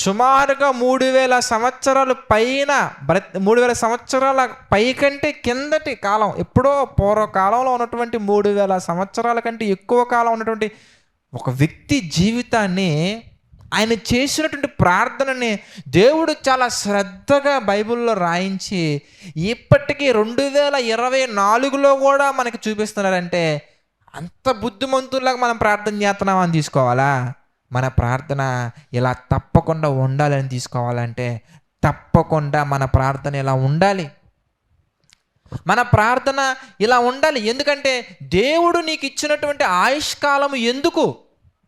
సుమారుగా 3000 సంవత్సరాలు పైన 3000 సంవత్సరాల పైకంటే కిందటి కాలం, ఎప్పుడో పూర్వకాలంలో ఉన్నటువంటి 3000 సంవత్సరాల కంటే ఎక్కువ కాలం ఉన్నటువంటి ఒక వ్యక్తి జీవితాన్ని, ఆయన చేసినటువంటి ప్రార్థనని దేవుడు చాలా శ్రద్ధగా బైబిల్లో రాయించి ఇప్పటికీ 2024లో కూడా మనకి చూపిస్తున్నారంటే అంత బుద్ధిమంతుల్లాగా మనం ప్రార్థన చేస్తున్నామని తీసుకోవాలా? మన ప్రార్థన ఇలా తప్పకుండా ఉండాలని తీసుకోవాలంటే తప్పకుండా మన ప్రార్థన ఇలా ఉండాలి. మన ప్రార్థన ఇలా ఉండాలి. ఎందుకంటే దేవుడు నీకు ఇచ్చినటువంటి ఆయుష్కాలము ఎందుకు?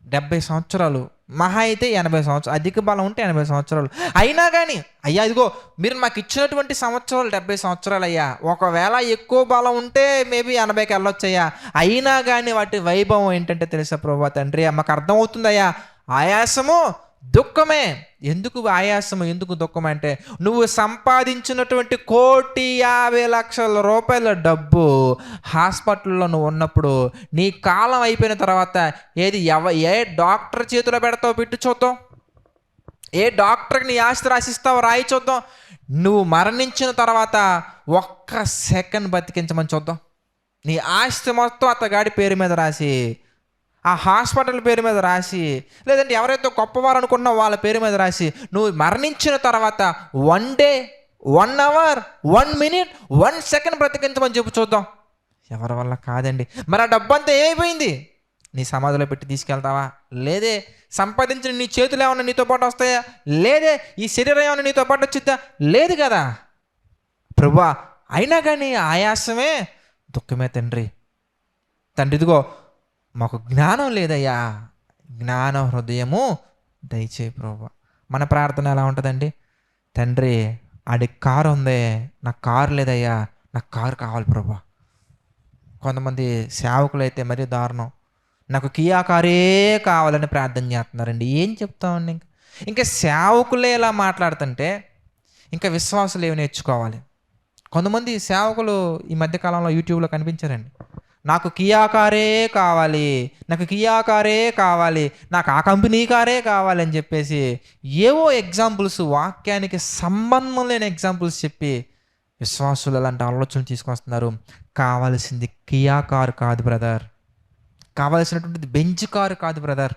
70 సంవత్సరాలు, మహా అయితే 80 సంవత్సరాలు, అధిక బలం ఉంటే 80 సంవత్సరాలు. అయినా కానీ అయ్యా ఇదిగో మీరు మాకు ఇచ్చినటువంటి సంవత్సరాలు 70 సంవత్సరాలు అయ్యా, ఒకవేళ ఎక్కువ బలం ఉంటే మేబీ 80కి వెళ్ళొచ్చయ్యా. అయినా కానీ వాటి వైభవం ఏంటంటే తెలుసా ప్రభా తండ్రి, మాకు అర్థమవుతుందయ్యా, ఆయాసము దుఃఖమే. ఎందుకు ఆయాసము, ఎందుకు దుఃఖం అంటే నువ్వు సంపాదించినటువంటి 1,50,00,000 రూపాయల డబ్బు హాస్పిటల్లో నువ్వు ఉన్నప్పుడు నీ కాలం అయిపోయిన తర్వాత ఏ డాక్టర్ చేతిలో పెడతావు? పెట్టు చూద్దాం. ఏ డాక్టర్కి నీ ఆస్తి రాసిస్తావు? రాయి చూద్దాం. నువ్వు మరణించిన తర్వాత ఒక్క సెకండ్ బతికించమని చూద్దాం. నీ ఆస్తి మొత్తం అతగాడి పేరు మీద రాసి, ఆ హాస్పిటల్ పేరు మీద రాసి, లేదంటే ఎవరైతే గొప్పవారు అనుకున్నావు వాళ్ళ పేరు మీద రాసి, నువ్వు మరణించిన తర్వాత 1 డే 1 అవర్ 1 మినిట్ 1 సెకండ్ బ్రతికించమని చెప్పు చూద్దాం. ఎవరి వల్ల కాదండి. మరి ఆ డబ్బంతా ఏమైపోయింది? నీ సమాధిలో పెట్టి తీసుకెళ్తావా? లేదే. సంపాదించిన నీ చేతులు ఏమన్నా నీతో పాటు వస్తాయా? లేదే. ఈ శరీరం ఏమన్నా నీతో పాటు వచ్చిద్దా? లేదు కదా ప్రభువా. అయినా కానీ ఆయాసమే దుఃఖమే తండ్రి. ఇదిగో మాకు జ్ఞానం లేదయ్యా, జ్ఞాన హృదయము దయచేయి ప్రభువా. మన ప్రార్థన ఎలా ఉంటుందండి? తండ్రి ఆడి కారు ఉందే, నాకు కారు లేదయ్యా, నాకు కారు కావాలి ప్రభువా. కొంతమంది సేవకులు అయితే మరీ దారుణం, నాకు కియా కారే కావాలని ప్రార్థన చేస్తున్నారండి. ఏం చెప్తామండి? ఇంకా సేవకులే ఇలా మాట్లాడుతుంటే ఇంకా విశ్వాసులు ఏమి నేర్చుకోవాలి? కొంతమంది సేవకులు ఈ మధ్యకాలంలో యూట్యూబ్లో కనిపించారండి. నాకు కియా కారే కావాలి, నాకు కియా కారే కావాలి, నాకు ఆ కంపెనీ కారే కావాలి అని చెప్పేసి ఏవో ఎగ్జాంపుల్స్, వాక్యానికి సంబంధం లేని ఎగ్జాంపుల్స్ చెప్పి విశ్వాసులు అలాంటి ఆలోచనలు తీసుకొస్తున్నారు. కావాల్సింది కియా కారు కాదు బ్రదర్, కావాల్సినటువంటిది బెంచ్ కారు కాదు బ్రదర్.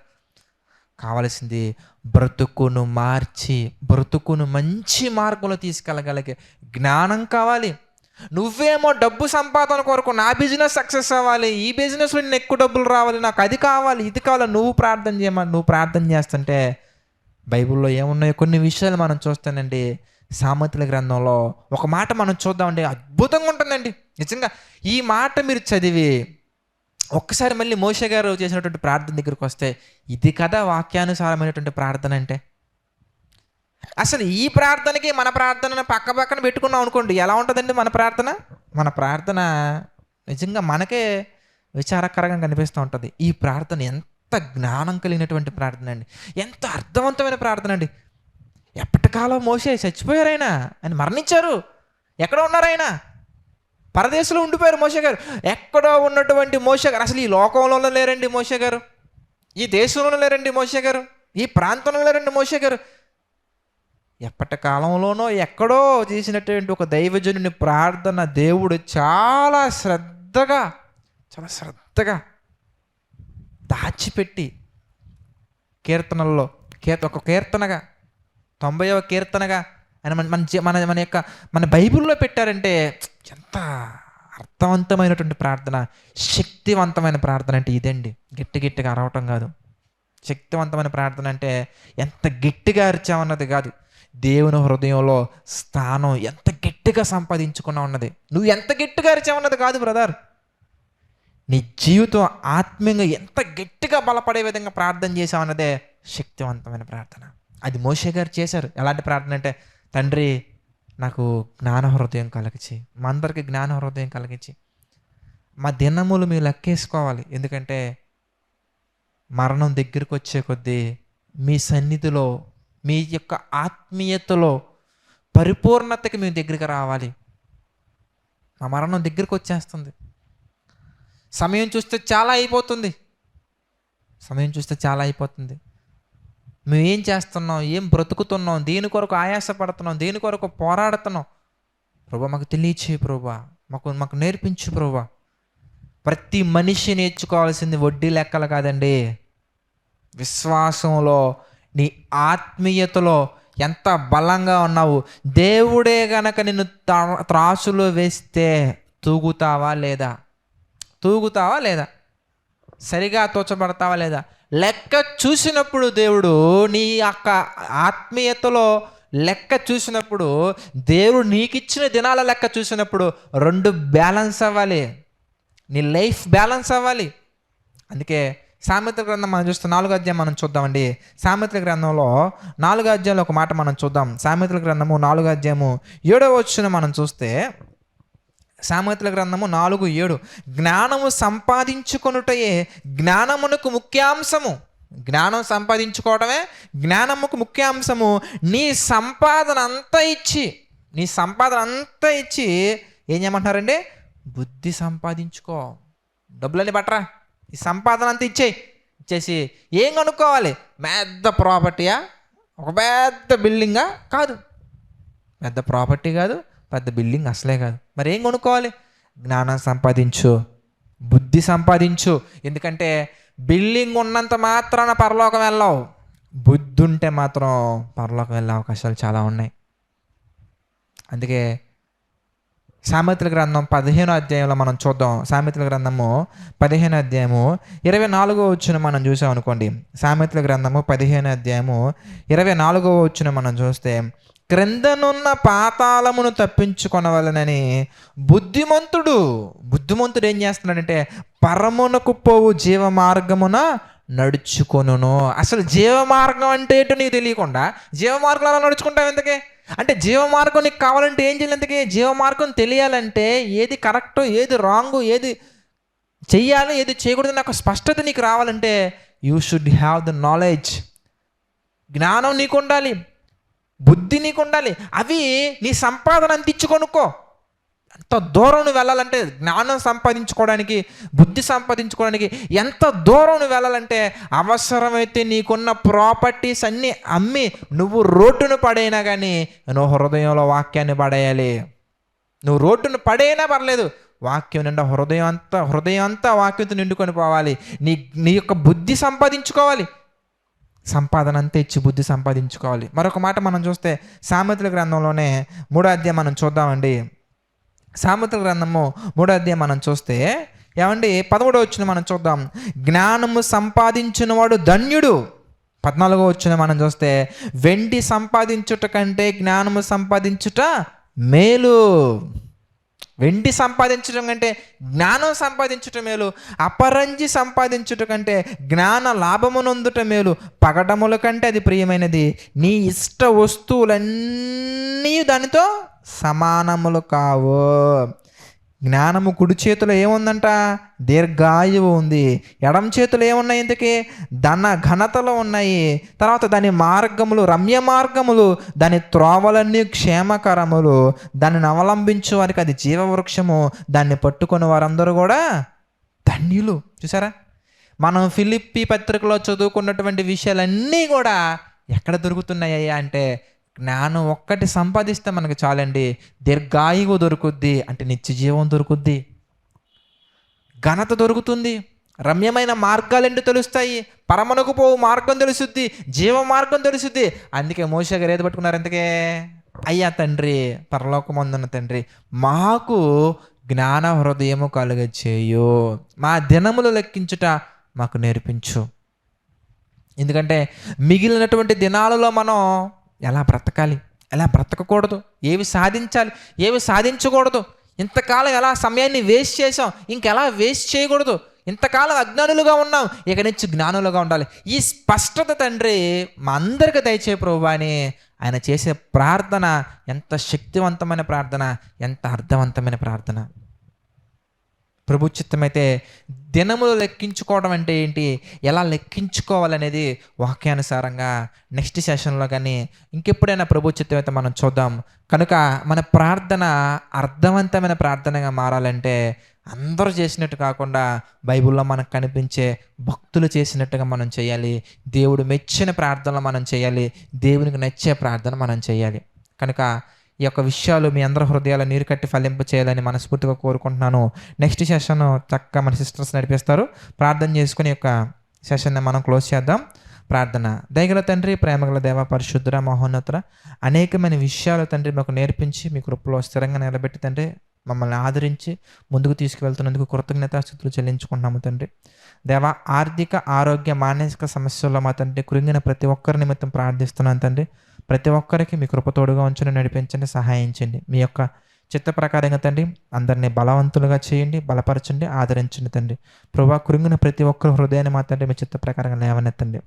కావాల్సింది బ్రతుకును మార్చి, బ్రతుకును మంచి మార్గంలో తీసుకెళ్ళగలిగే జ్ఞానం కావాలి. నువ్వేమో డబ్బు సంపాదన కొరకు నా బిజినెస్ సక్సెస్ అవ్వాలి, ఈ బిజినెస్లో నేను ఎక్కువ డబ్బులు రావాలి, నాకు అది కావాలి, ఇది కావాలి, నువ్వు ప్రార్థన చేస్తుంటే బైబిల్లో ఏమున్నాయో కొన్ని విషయాలు మనం చూస్తానండి. సామెతల గ్రంథంలో ఒక మాట మనం చూద్దామండి, అద్భుతంగా ఉంటుందండి నిజంగా. ఈ మాట మీరు చదివి ఒక్కసారి మళ్ళీ మోషే గారు చేసినటువంటి ప్రార్థన దగ్గరికి వస్తే, ఇది కదా వాక్యానుసారమైనటువంటి ప్రార్థన అంటే. అసలు ఈ ప్రార్థనకి మన ప్రార్థనను పక్క పక్కన పెట్టుకున్నాం అనుకోండి, ఎలా ఉంటుందండి మన ప్రార్థన? మన ప్రార్థన నిజంగా మనకే విచారకరంగా కనిపిస్తూ ఉంటుంది. ఈ ప్రార్థన ఎంత జ్ఞానం కలిగినటువంటి ప్రార్థన అండి, ఎంత అర్థవంతమైన ప్రార్థన అండి. ఎప్పటికాలం మోషే చచ్చిపోయారైనా, ఆయన మరణించారు. ఎక్కడో ఉన్నారైనా, పరదేశంలో ఉండిపోయారు మోషే గారు. ఎక్కడో ఉన్నటువంటి మోషే గారు అసలు ఈ లోకంలో లేరండి మోషే గారు, ఈ దేశంలో లేరండి మోషే గారు, ఈ ప్రాంతంలో లేరండి మోషే గారు. ఎప్పటి కాలంలోనో ఎక్కడో చేసినటువంటి ఒక దైవజనుని ప్రార్థన దేవుడు చాలా శ్రద్ధగా దాచిపెట్టి కీర్తనల్లో ఒక కీర్తనగా 90వ కీర్తనగా ఆయన మన బైబిల్లో పెట్టారంటే ఎంత అర్థవంతమైనటువంటి ప్రార్థన, శక్తివంతమైన ప్రార్థన అంటే ఇదండి. గట్టిగా అరవటం కాదు. శక్తివంతమైన ప్రార్థన అంటే ఎంత గట్టిగా అరిచామన్నది కాదు, దేవుని హృదయంలో స్థానం ఎంత గట్టిగా సంపాదించుకున్నా ఉన్నది, నువ్వు ఎంత గట్టిగా అరిచావన్నది కాదు బ్రదర్. నీ జీవితం ఆత్మీయంగా ఎంత గట్టిగా బలపడే విధంగా ప్రార్థన చేసావన్నదే శక్తివంతమైన ప్రార్థన. అది మోషే గారు చేశారు. ఎలాంటి ప్రార్థన అంటే, తండ్రి నాకు జ్ఞాన హృదయం కలిగించి, మా అందరికీ జ్ఞాన హృదయం కలిగించి, మా దినములు మీరు లెక్కేసుకోవాలి. ఎందుకంటే మరణం దగ్గరికి వచ్చే కొద్దీ మీ సన్నిధిలో, మీ యొక్క ఆత్మీయతలో పరిపూర్ణతకి మేము దగ్గరికి రావాలి. మా మరణం దగ్గరికి వచ్చేస్తుంది. సమయం చూస్తే చాలా అయిపోతుంది. మేము ఏం చేస్తున్నాం, ఏం బ్రతుకుతున్నాం, దేని కొరకు ఆయాసపడుతున్నాం, దేని కొరకు పోరాడుతున్నాం ప్రభా, మాకు తెలియచే ప్రభా, మాకు నేర్పించు ప్రభా. ప్రతి మనిషి నేర్చుకోవాల్సింది వడ్డీ లెక్కలు కాదండి, విశ్వాసంలో నీ ఆత్మీయతలో ఎంత బలంగా ఉన్నావు. దేవుడే గనక నిన్ను త్రాసులో వేస్తే తూగుతావా లేదా, సరిగా తోచబడతావా లేదా, లెక్క చూసినప్పుడు దేవుడు నీ యొక్క ఆత్మీయతలో లెక్క చూసినప్పుడు, దేవుడు నీకిచ్చిన దినాల లెక్క చూసినప్పుడు రెండు బ్యాలెన్స్ అవ్వాలి, నీ లైఫ్ బ్యాలెన్స్ అవ్వాలి. అందుకే సామెతల గ్రంథం మనం చూస్తే 4వ అధ్యాయం మనం చూద్దామండి. సామెతల గ్రంథంలో 4వ అధ్యాయంలో ఒక మాట మనం చూద్దాం. సామెతల గ్రంథము 4వ అధ్యాయము 7వ వచనం మనం చూస్తే, సామెతల గ్రంథము 4:7, జ్ఞానము సంపాదించుకొనుటయే జ్ఞానమునకు ముఖ్యాంశము. జ్ఞానం సంపాదించుకోవడమే జ్ఞానముకు ముఖ్యాంశము. నీ సంపాదన అంతా ఇచ్చి ఏం చేయమంటున్నారండి? బుద్ధి సంపాదించుకో. డబ్బులని పట్టరా, ఈ సంపాదన అంతా ఇచ్చేసి ఏం కొనుక్కోవాలి? పెద్ద ప్రాపర్టీయా, ఒక పెద్ద బిల్డింగా? కాదు, పెద్ద ప్రాపర్టీ కాదు, పెద్ద బిల్డింగ్ అసలే కాదు. మరి ఏం కొనుక్కోవాలి? జ్ఞానం సంపాదించు, బుద్ధి సంపాదించు. ఎందుకంటే బిల్డింగ్ ఉన్నంత మాత్రాన పరలోకం వెళ్ళావు, బుద్ధి ఉంటే మాత్రం పరలోకం వెళ్ళే అవకాశాలు చాలా ఉన్నాయి. అందుకే సామెతల గ్రంథం 15వ అధ్యాయంలో మనం చూద్దాం. సామెతల గ్రంథము 15వ అధ్యాయము 24వ వచనం మనం చూసాం అనుకోండి. సామెతల గ్రంథము 15వ అధ్యాయము 24వ వచనం మనం చూస్తే, క్రిందనున్న పాతాళమును తప్పించుకొనవలనని బుద్ధిమంతుడు ఏం చేస్తున్నాడంటే పరమునకు పోవు జీవ మార్గమున నడుచుకొనును. అసలు జీవ మార్గం అంటే ఏంటో నీకు తెలియకుండా జీవ మార్గంలో నడుచుకుంటావు ఎందుకే? అంటే జీవ మార్గం నీకు కావాలంటే ఏం చేయాలి? ఎందుకే జీవ మార్గం తెలియాలంటే ఏది కరెక్టో, ఏది రాంగు, ఏది చెయ్యాలి, ఏది చేయకూడదు నాకు స్పష్టత నీకు రావాలంటే you should have the knowledge. జ్ఞానం నీకు ఉండాలి, బుద్ధి నీకు ఉండాలి. అవి నీ సంపాదన అంత ఇచ్చుకొనుక్కో. ఎంత దూరం నువ్వు వెళ్ళాలంటే, జ్ఞానం సంపాదించుకోవడానికి, బుద్ధి సంపాదించుకోవడానికి ఎంత దూరం నువ్వు వెళ్ళాలంటే, అవసరమైతే నీకున్న ప్రాపర్టీస్ అన్నీ అమ్మి నువ్వు రోడ్డును పడైనా కానీ నువ్వు హృదయంలో వాక్యాన్ని పడేయాలి. నువ్వు రోడ్డును పడైనా పర్లేదు, వాక్యం నిండా హృదయం అంతా వాక్యంతో నిండుకొని పోవాలి. నీ యొక్క బుద్ధి సంపాదించుకోవాలి, సంపాదన అంతా ఇచ్చి బుద్ధి సంపాదించుకోవాలి. మరొక మాట మనం చూస్తే సామెతల గ్రంథంలోనే 3వ అధ్యాయం మనం చూద్దామండి. సామెతల గ్రంథము 3వ అధ్యాయం మనం చూస్తే ఏమండి 13వ వచనం మనం చూద్దాం. జ్ఞానము సంపాదించిన వాడు ధన్యుడు. 14వ వచనం మనం చూస్తే, వెండి సంపాదించుట కంటే జ్ఞానము సంపాదించుట మేలు. వెండి సంపాదించడం కంటే జ్ఞానం సంపాదించటం మేలు. అపరంజి సంపాదించుట కంటే జ్ఞాన లాభమునొందుట మేలు. పగడముల కంటే అది ప్రియమైనది. నీ ఇష్ట వస్తువులన్నీ దానితో సమానములు కావు. జ్ఞానము కుడి చేతిలో ఏముందంట? దీర్ఘాయువు ఉంది. ఎడమ చేతులు ఏమున్నాయి? ఇంతకీ ఘనతలో ఉన్నాయి. తర్వాత దాని మార్గములు రమ్య మార్గములు, దాని త్రోవలన్నీ క్షేమకరములు. దానిని అవలంబించు వారికి అది జీవవృక్షము. దాన్ని పట్టుకుని వారందరూ కూడా ధన్యులు. చూసారా, మనం ఫిలిప్పీ పత్రికలో చదువుకున్నటువంటి విషయాలన్నీ కూడా ఎక్కడ దొరుకుతున్నాయ్యా అంటే, జ్ఞానం ఒక్కటి సంపాదిస్తే మనకు చాలండి. దీర్ఘాయువు దొరుకుద్ది, అంటే నిత్య జీవం దొరుకుద్ది, ఘనత దొరుకుతుంది, రమ్యమైన మార్గాలెండు తెలుస్తాయి, పరమనకు పోవు మార్గం తెలుసుద్ది, జీవ మార్గం తెలుసుద్ది. అందుకే మోషే గారు ఏది పట్టుకున్నారు? అందుకే, అయ్యా తండ్రి, పరలోకమందున్న తండ్రి, మాకు జ్ఞాన హృదయము కలుగచేయు, మా దినములు లెక్కించుట మాకు నేర్పించు. ఎందుకంటే మిగిలినటువంటి దినాలలో మనం ఎలా బ్రతకాలి, ఎలా బ్రతకకూడదు, ఏవి సాధించాలి, ఏవి సాధించకూడదు, ఇంతకాలం ఎలా సమయాన్ని వేస్ట్ చేసాం, ఇంకెలా వేస్ట్ చేయకూడదు, ఇంతకాలం అజ్ఞానులుగా ఉన్నాం, ఇక నుంచి జ్ఞానులుగా ఉండాలి. ఈ స్పష్టత తండ్రి మా అందరికీ దయచే ప్రభువా అని ఆయన చేసే ప్రార్థన ఎంత శక్తివంతమైన ప్రార్థన, ఎంత అర్థవంతమైన ప్రార్థన. ప్రభు చిత్తమైతే దినములు లెక్కించుకోవడం అంటే ఏంటి, ఎలా లెక్కించుకోవాలనేది వాక్యానుసారంగా నెక్స్ట్ సెషన్లో కానీ ఇంకెప్పుడైనా ప్రభు చిత్తమైతే మనం చూద్దాం. కనుక మన ప్రార్థన అర్థవంతమైన ప్రార్థనగా మారాలంటే అందరూ చేసినట్టు కాకుండా బైబిల్లో మనకు కనిపించే భక్తులు చేసినట్టుగా మనం చేయాలి. దేవుడు మెచ్చిన ప్రార్థనలు మనం చేయాలి. దేవునికి నచ్చే ప్రార్థన మనం చేయాలి. కనుక ఈ యొక్క విషయాలు మీ అందరి హృదయాల నీరు కట్టి ఫలింప చేయాలని మనస్ఫూర్తిగా కోరుకుంటున్నాను. నెక్స్ట్ సెషన్ చక్కగా మన సిస్టర్స్ నడిపిస్తారు. ప్రార్థన చేసుకుని యొక్క సెషన్ని మనం క్లోజ్ చేద్దాం. ప్రార్థన. దయగల తండ్రి, ప్రేమగల దేవ, పరిశుద్ధుర, మహోన్నతుర, అనేకమైన విషయాలు తండ్రి మాకు నేర్పించి మీ కృపలో స్థిరంగా నిలబెట్టి తండ్రి మమ్మల్ని ఆదరించి ముందుకు తీసుకువెళ్తున్నందుకు కృతజ్ఞతాస్తుతులు చెల్లించుకుంటున్నాము తండ్రి. దేవ, ఆర్థిక, ఆరోగ్య, మానసిక సమస్యల్లో మా తండ్రి కృంగిన ప్రతి ఒక్కరి నిమిత్తం ప్రార్థిస్తున్నాను తండ్రి. ప్రతి ఒక్కరికి మీ కృప తోడుగా ఉంచండి, నడిపించండి, సహాయించండి. మీ యొక్క చిత్త ప్రకారంగా తండ్రి అందరినీ బలవంతులుగా చేయండి, బలపరచండి, ఆదరించండి తండ్రి. ప్రభువా, కృంగిన ప్రతి ఒక్కరి హృదయాన్ని మా తండ్రి మీ చిత్త ప్రకారంగా లేవనెత్తండి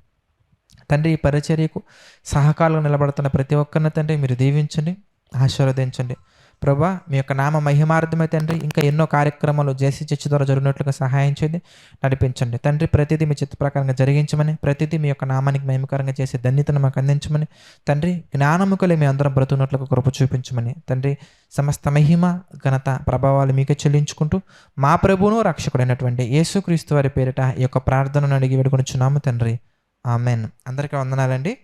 తండ్రి. ఈ పరిచర్యకు సహకారంగా నిలబడుతున్న ప్రతి ఒక్కరిని తండ్రి మీరు దీవించండి, ఆశీర్వదించండి. ప్రభా, మీ యొక్క నామ మహిమార్థమై తండ్రి ఇంకా ఎన్నో కార్యక్రమాలు జేసీ చర్చ్ ద్వారా జరిగినట్లుగా సహాయం చేయండి, నడిపించండి తండ్రి. ప్రతిదీ మీ చిత్త ప్రకారంగా జరిగించమని, ప్రతిదీ మీ యొక్క నామానికి మహిమకరంగా చేసే ధన్యతను మాకు అందించమని తండ్రి. జ్ఞానముకలే మీ అందరం బ్రతుకున్నట్లుగా కృప చూపించమని తండ్రి. సమస్త మహిమ, ఘనత, ప్రభావాలు మీకే చెల్లించుకుంటూ మా ప్రభువును రక్షకుడైనటువంటి యేసుక్రీస్తు వారి పేరిట ఈ యొక్క ప్రార్థనను అడిగి వేడుకొనుచున్నాము తండ్రి. ఆమెన్. అందరికీ వందనాలండి.